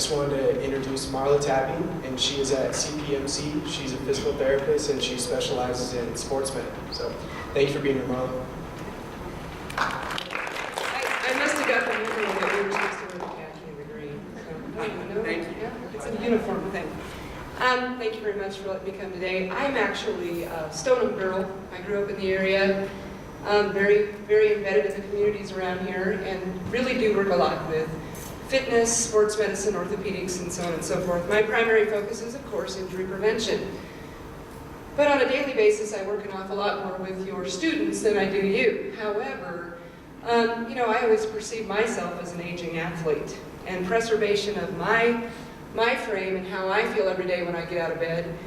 just wanted to introduce Marla Tappy, and she is at CPMC. She's a physical therapist, and she specializes in sports med. So thank you for being here, Marla. I must have got the memory that we were supposed to wear the khaki and the green. So, Thank you. Yeah, it's a uniform thing. Thank you very much for letting me come today. I'm actually a Stoneham girl. I grew up in the area, very, very embedded in the communities around here, and really do work a lot with fitness, sports medicine, orthopedics, and so on and so forth. My primary focus is, of course, injury prevention. But on a daily basis, I work an awful lot more with your students than I do you. However, you know, I always perceive myself as an aging athlete, and preservation of my frame and how I feel every day when I get out of bed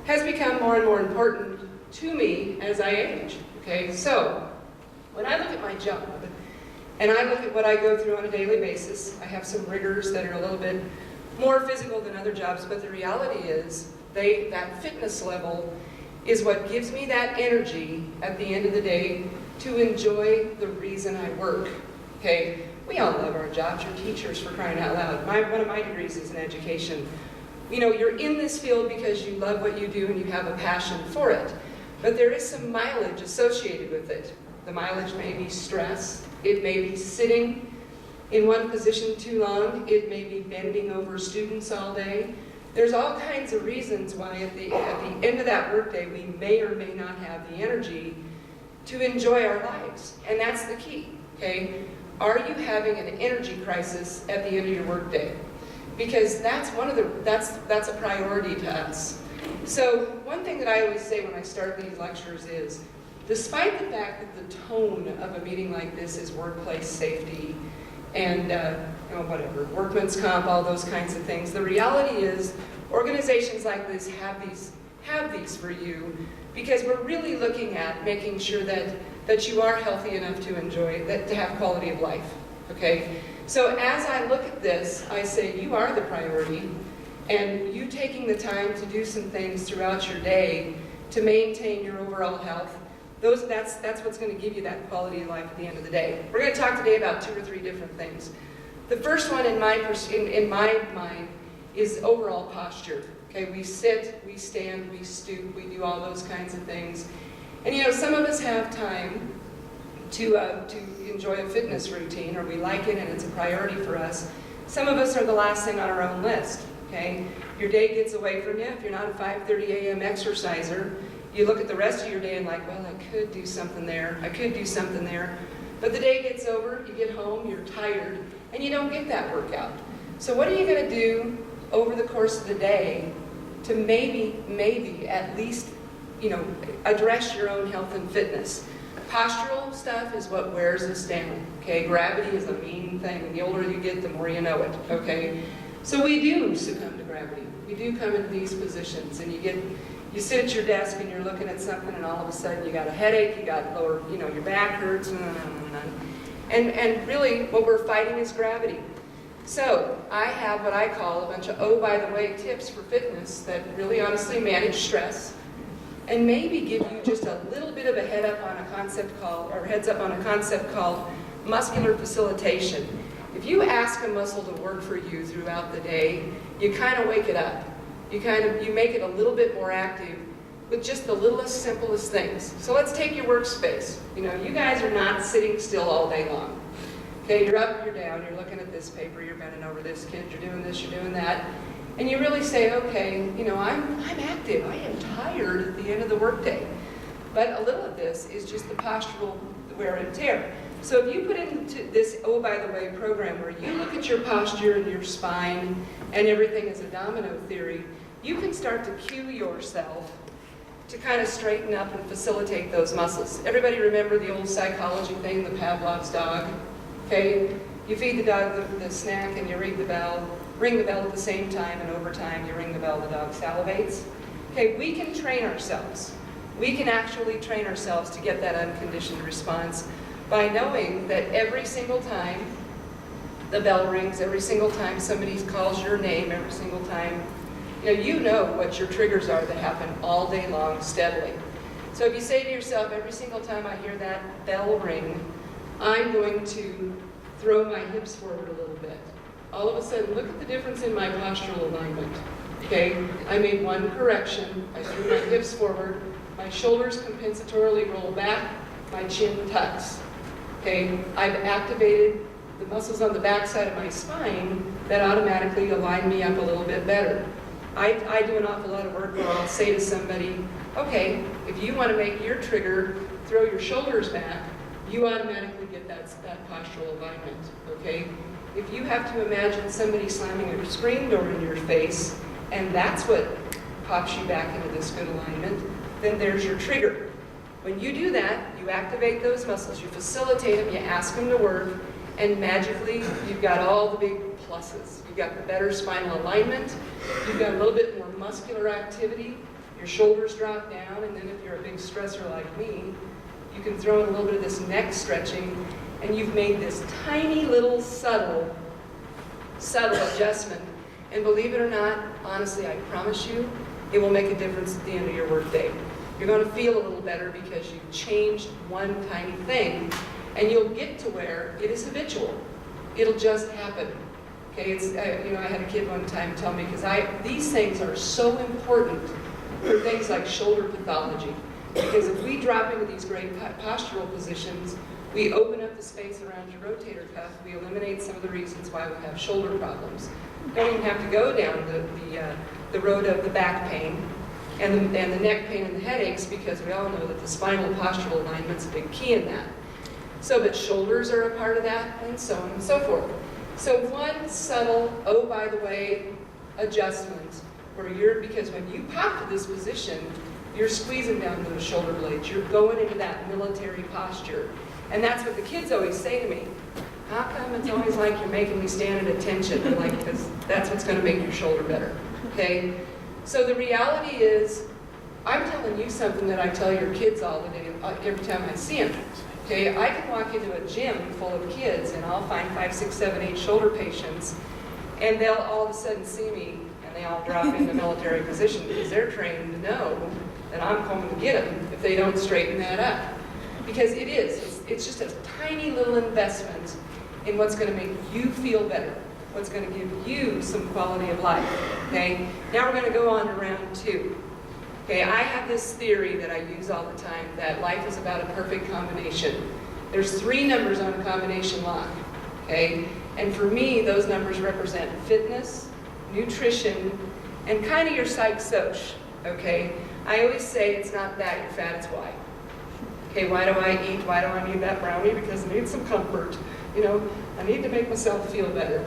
has become more and more important to me as I age. Okay, so when I look at my job and I look at what I go through on a daily basis, I have some rigors that are a little bit more physical than other jobs, but the reality is that fitness level is what gives me that energy at the end of the day to enjoy the reason I work. Okay, we all love our jobs. You're teachers, for crying out loud. One of my degrees is in education. You know, you're in this field because you love what you do and you have a passion for it. But there is some mileage associated with it. The mileage may be stress. It may be sitting in one position too long. It may be bending over students all day. There's all kinds of reasons why at the end of that workday we may or may not have the energy to enjoy our lives. And that's the key, okay? Are you having an energy crisis at the end of your workday? Because that's that's a priority to us. So one thing that I always say when I start these lectures is, despite the fact that the tone of a meeting like this is workplace safety and you know, whatever, workman's comp, all those kinds of things, the reality is organizations like this have these for you because we're really looking at making sure that you are healthy enough to enjoy, to have quality of life, okay? So as I look at this, I say you are the priority, and you taking the time to do some things throughout your day to maintain your overall health, that's what's going to give you that quality of life at the end of the day. We're going to talk today about 2 or 3 different things. The first one in my mind is overall posture. Okay, we sit, we stand, we stoop, we do all those kinds of things. And you know, some of us have time to enjoy a fitness routine, or we like it and it's a priority for us. Some of us are the last thing on our own list, okay? Your day gets away from you. If you're not a 5:30 a.m. exerciser, you look at the rest of your day and like, well, I could do something there, I could do something there. But the day gets over, you get home, you're tired, and you don't get that workout. So what are you gonna do over the course of the day to maybe at least, you know, address your own health and fitness? Postural stuff is what wears us down, okay? Gravity is a mean thing. The older you get, the more you know it, okay? So we do succumb to gravity. We do come into these positions, and you sit at your desk and you're looking at something, and all of a sudden you got a headache, you got lower, you know, your back hurts, and really what we're fighting is gravity. So I have what I call a bunch of oh-by-the-way tips for fitness that really honestly manage stress and maybe give you just a little bit of a heads up on a concept called muscular facilitation. If you ask a muscle to work for you throughout the day, you kind of wake it up. You make it a little bit more active with just the littlest, simplest things. So let's take your workspace. You know, you guys are not sitting still all day long. Okay, you're up, you're down, you're looking at this paper, you're bending over this kid, you're doing this, you're doing that. And you really say, okay, you know, I'm active, I am tired at the end of the workday. But a little of this is just the postural wear and tear. So if you put into this oh by the way program where you look at your posture and your spine and everything as a domino theory, you can start to cue yourself to kind of straighten up and facilitate those muscles. Everybody remember the old psychology thing, the Pavlov's dog? Okay, you feed the dog the snack and you ring the bell at the same time, and over time you ring the bell, the dog salivates. Okay, we can train ourselves. We can actually train ourselves to get that unconditioned response by knowing that every single time the bell rings, every single time somebody calls your name, every single time, you know what your triggers are that happen all day long steadily. So if you say to yourself, every single time I hear that bell ring, I'm going to throw my hips forward a little bit. all of a sudden, look at the difference in my postural alignment. Okay, I made one correction. I threw my hips forward, my shoulders compensatorily roll back, my chin tucks. Okay, I've activated the muscles on the back side of my spine that automatically align me up a little bit better. I do an awful lot of work where I'll say to somebody, okay, if you want to make your trigger throw your shoulders back, you automatically get that postural alignment, okay? If you have to imagine somebody slamming a screen door in your face, and that's what pops you back into this good alignment, then there's your trigger. When you do that, you activate those muscles, you facilitate them, you ask them to work, and magically, you've got all the big pluses. You've got the better spinal alignment, you've got a little bit more muscular activity, your shoulders drop down, and then if you're a big stressor like me, you can throw in a little bit of this neck stretching, and you've made this tiny little subtle adjustment. And believe it or not, honestly, I promise you, it will make a difference at the end of your workday. You're going to feel a little better because you've changed one tiny thing, and you'll get to where it is habitual. It'll just happen. Okay, it's I had a kid one time tell me, because these things are so important for things like shoulder pathology. Because if we drop into these great postural positions, we open up the space around your rotator cuff, we eliminate some of the reasons why we have shoulder problems. We don't even have to go down the road of the back pain and the neck pain and the headaches, because we all know that the spinal postural alignment's a big key in that. So, but shoulders are a part of that, and so on and so forth. So one subtle, oh, by the way, adjustment, because when you pop to this position, you're squeezing down those shoulder blades. You're going into that military posture. And that's what the kids always say to me. How come it's always like you're making me stand at attention? I'm like, because that's what's going to make your shoulder better. Okay? So the reality is, I'm telling you something that I tell your kids all the day, every time I see them. Okay? I can walk into a gym full of kids, and I'll find 5, 6, 7, 8 shoulder patients, and they'll all of a sudden see me, and they all drop into military position because they're trained to know that I'm coming to get them if they don't straighten that up. Because it's just a tiny little investment in what's going to make you feel better, what's going to give you some quality of life, okay? Now we're going to go on to round 2. Okay, I have this theory that I use all the time, that life is about a perfect combination. There's 3 numbers on a combination lock, okay? And for me, those numbers represent fitness, nutrition, and kind of your psych-soc, okay? I always say it's not that you're fat, it's why. Okay, why do I eat? Why do I need that brownie? Because I need some comfort. I need to make myself feel better.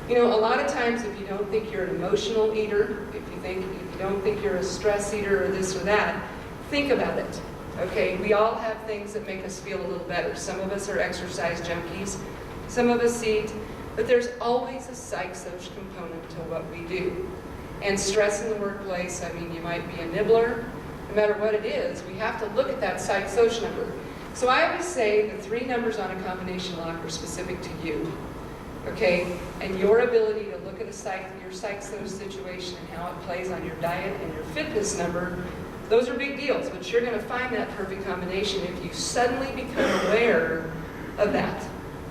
A lot of times if you don't think you're an emotional eater, if you don't think you're a stress eater or this or that, think about it. Okay, we all have things that make us feel a little better. Some of us are exercise junkies, some of us eat, but there's always a psych-soc component to what we do. And stress in the workplace, you might be a nibbler, no matter what it is, we have to look at that psych-soc number. So I always say the 3 numbers on a combination lock are specific to you, okay? And your ability to look at your psych-soc situation and how it plays on your diet and your fitness number, those are big deals, but you're going to find that perfect combination if you suddenly become aware of that.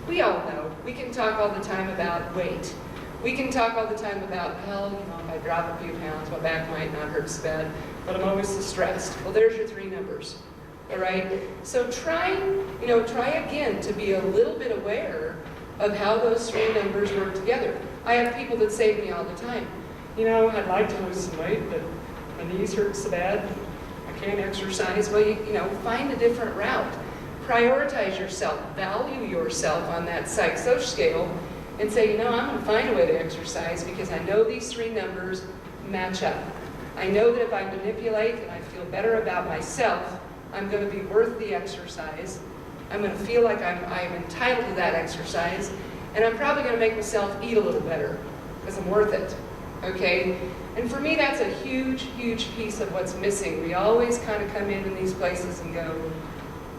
We all know. We can talk all the time about weight. We can talk all the time about, if I drop a few pounds, my back might not hurt so bad, but I'm always so stressed. Well, there's your 3 numbers, all right? So try again to be a little bit aware of how those 3 numbers work together. I have people that say to me all the time, I'd like to lose some weight, but my knees hurt so bad, I can't exercise. Well, find a different route. Prioritize yourself, value yourself on that psych-soc scale, and say, I'm going to find a way to exercise because I know these 3 numbers match up. I know that if I manipulate and I feel better about myself, I'm going to be worth the exercise. I'm going to feel like I'm entitled to that exercise, and I'm probably going to make myself eat a little better because I'm worth it, okay? And for me, that's a huge, huge piece of what's missing. We always kind of come in these places and go,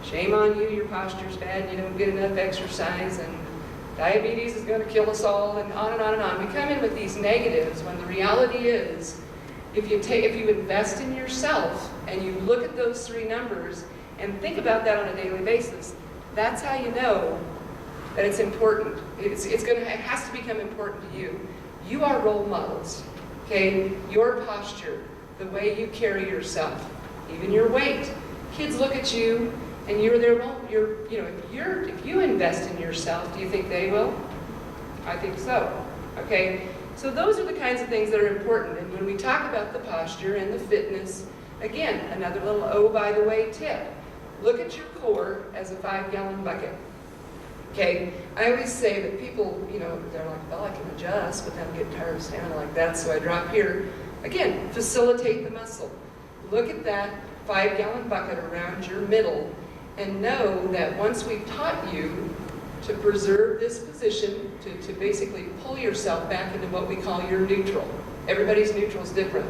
shame on you, your posture's bad, you don't get enough exercise, and diabetes is going to kill us all, and on and on and on. We come in with these negatives when the reality is, if you invest in yourself and you look at those 3 numbers and think about that on a daily basis, that's how you know that it's important. It has to become important to you. You are role models, okay? Your posture, the way you carry yourself, even your weight. Kids look at you and you're their role. If you invest in yourself, do you think they will? I think so, okay? So those are the kinds of things that are important. And when we talk about the posture and the fitness, again, another little oh, by the way tip. Look at your core as a 5-gallon bucket. Okay, I always say that people, they're like, well, I can adjust, but then I'm getting tired of standing like that, so I drop here. Again, facilitate the muscle. Look at that 5-gallon bucket around your middle and know that once we've taught you to preserve this position, to basically pull yourself back into what we call your neutral. Everybody's neutral is different.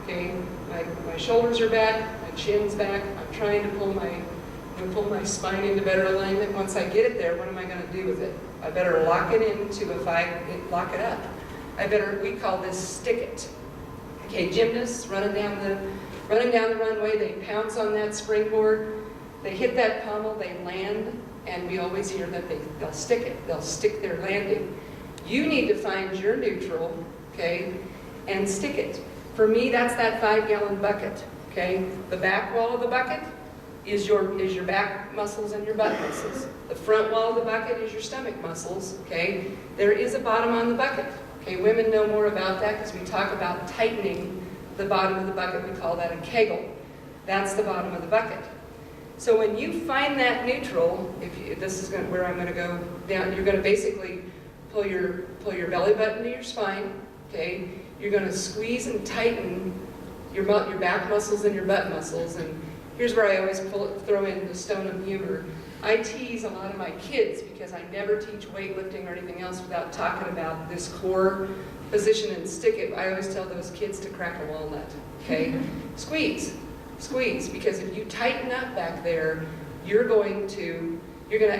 Okay, my shoulders are back, my chin's back, I'm trying to pull my spine into better alignment. Once I get it there, what am I going to do with it? I better lock it into lock it up. We call this stick it. Okay, gymnasts running down the runway, they pounce on that springboard, they hit that pommel, they land, and we always hear that they'll stick it. They'll stick their landing. You need to find your neutral, okay, and stick it. For me, that's that 5-gallon bucket, okay? The back wall of the bucket is your back muscles and your butt muscles. The front wall of the bucket is your stomach muscles, okay? There is a bottom on the bucket, okay? Women know more about that because we talk about tightening the bottom of the bucket. We call that a kegel. That's the bottom of the bucket. So when you find that neutral, this is where I'm going to go down, you're going to basically pull your belly button to your spine, okay? You're going to squeeze and tighten your back muscles and your butt muscles. And here's where I always throw in the stone humor. I tease a lot of my kids because I never teach weightlifting or anything else without talking about this core position and stick it. I always tell those kids to crack a walnut, okay? Squeeze, because if you tighten up back there, you're going to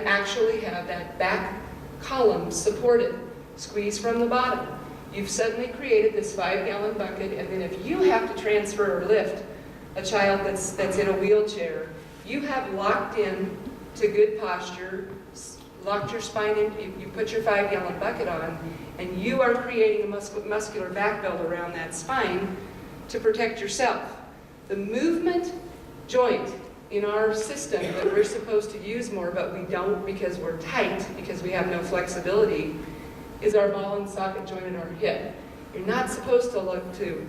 actually have that back column supported. Squeeze from the bottom. You've suddenly created this 5-gallon bucket, and then if you have to transfer or lift a child that's in a wheelchair, you have locked in to good posture, locked your spine in, you put your 5-gallon bucket on, and you are creating a muscular back belt around that spine to protect yourself. The movement joint in our system that we're supposed to use more, but we don't because we're tight, because we have no flexibility, is our ball and socket joint in our hip. You're not supposed to look to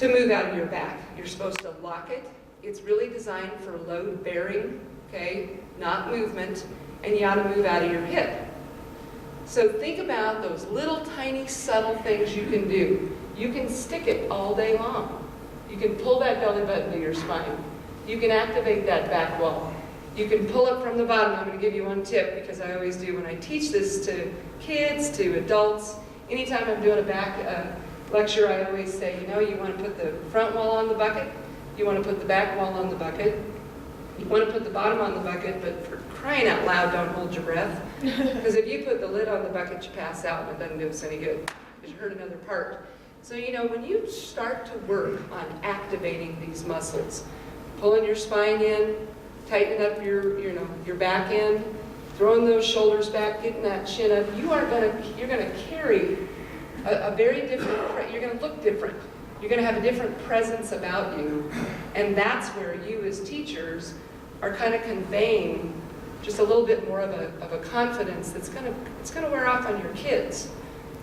move out of your back. You're supposed to lock it. It's really designed for load bearing, okay, not movement, and you ought to move out of your hip. So think about those little tiny subtle things you can do. You can stick it all day long. You can pull that belly button to your spine. You can activate that back wall. You can pull up from the bottom. I'm going to give you one tip because I always do when I teach this to kids, to adults. Anytime I'm doing a back lecture, I always say, you want to put the front wall on the bucket, you want to put the back wall on the bucket, you want to put the bottom on the bucket, but for crying out loud, don't hold your breath. Because if you put the lid on the bucket, you pass out and it doesn't do us any good because you hurt another part. So, when you start to work on activating these muscles, pulling your spine in, tightening up your back end, throwing those shoulders back, getting that chin up, you're going to carry a very different, you're going to look different. You're going to have a different presence about you. And that's where you as teachers are kind of conveying just a little bit more of a confidence that's going to wear off on your kids.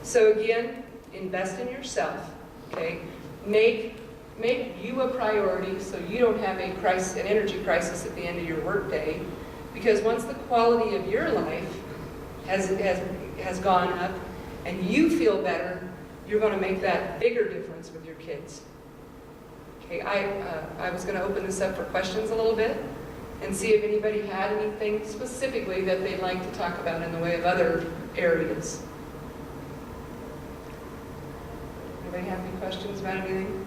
So again, invest in yourself, okay? Make you a priority so you don't have an energy crisis at the end of your workday. Because once the quality of your life has gone up and you feel better, you're going to make that bigger difference with your kids. Okay, I was going to open this up for questions a little bit and see if anybody had anything specifically that they'd like to talk about in the way of other areas. Anybody have any questions about anything?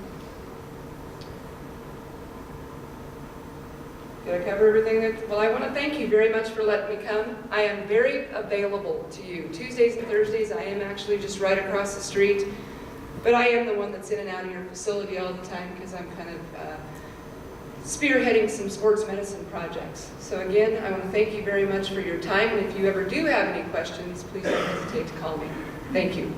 Did I cover everything? Well, I want to thank you very much for letting me come. I am very available to you. Tuesdays and Thursdays, I am actually just right across the street. But I am the one that's in and out of your facility all the time because I'm kind of spearheading some sports medicine projects. So again, I want to thank you very much for your time, and if you ever do have any questions, please don't hesitate to call me. Thank you.